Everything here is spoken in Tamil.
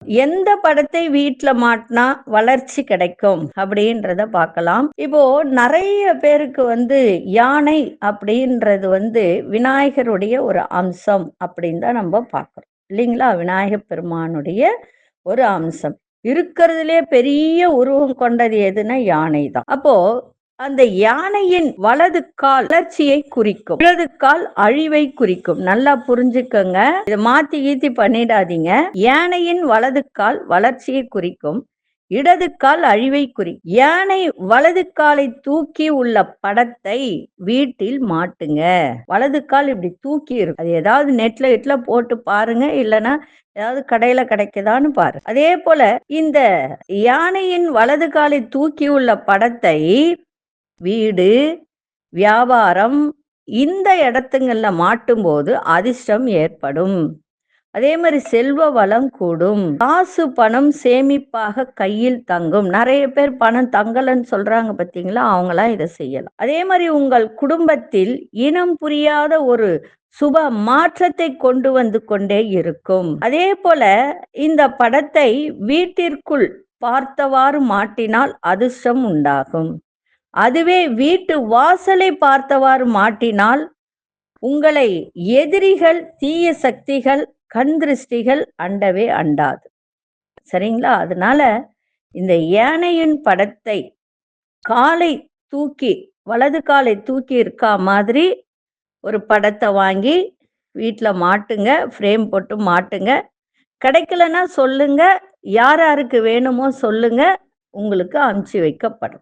எந்த படத்தை வீட்ல மாட்டினா வளர்ச்சி கிடைக்கும் அப்படின்றத பார்க்கலாம். இப்போ நிறைய பேருக்கு யானை அப்படின்றது விநாயகருடைய ஒரு அம்சம் அப்படின்னு தான் நம்ம பார்க்கிறோம் இல்லைங்களா? விநாயகப் பெருமானுடைய ஒரு அம்சம். இருக்கிறதுலே பெரிய உருவம் கொண்டது எதுன்னா யானை தான். அப்போ அந்த யானையின் வலது கால் வளர்ச்சியை குறிக்கும், இடது கால் அழிவை குறிக்கும். நல்லா புரிஞ்சுக்கங்க, இதை மாத்தி கீத்தி பண்ணிடாதீங்க. யானையின் வலது கால் வளர்ச்சியை குறிக்கும், இடது கால் அழிவை குறிக்கும். யானை வலது காலை தூக்கி உள்ள படத்தை வீட்டில் மாட்டுங்க. வலது கால் இப்படி தூக்கி இருக்கும். அது ஏதாவது நெட்ல போட்டு பாருங்க, இல்லைன்னா ஏதாவது கடையில கிடைக்குதான்னு பாரு. அதே போல இந்த யானையின் வலது காலை தூக்கி உள்ள படத்தை வீடு, வியாபாரம் இந்த இடத்துங்கள்ல மாட்டும் போது அதிர்ஷ்டம் ஏற்படும். அதே மாதிரி செல்வ வளம் கூடும், காசு பணம் சேமிப்பாக கையில் தங்கும். நிறைய பேர் பணம் தங்கலன்னு சொல்றாங்க பார்த்தீங்களா, அவங்களாம் இதை செய்யலாம். அதே மாதிரி உங்கள் குடும்பத்தில் இனம் புரியாத ஒரு சுப மாற்றத்தை கொண்டு வந்து கொண்டே இருக்கும். அதே போல இந்த படத்தை வீட்டிற்குள் பார்த்தவாறு மாட்டினால் அதிர்ஷ்டம் உண்டாகும். அதுவே வீட்டு வாசலை பார்த்தவாறு மாட்டினால் உங்களை எதிரிகள், தீய சக்திகள், கண் திருஷ்டிகள் அண்டவே அண்டாது. சரிங்களா? அதனால இந்த யானையின் படத்தை காலை தூக்கி, வலது காலை தூக்கி இருக்கா மாதிரி ஒரு படத்தை வாங்கி வீட்டில் மாட்டுங்க, ஃப்ரேம் போட்டு மாட்டுங்க. கிடைக்கலன்னா சொல்லுங்க, யார் யாருக்கு வேணுமோ சொல்லுங்க, உங்களுக்கு அனுப்பிச்சி வைக்கப்படும்.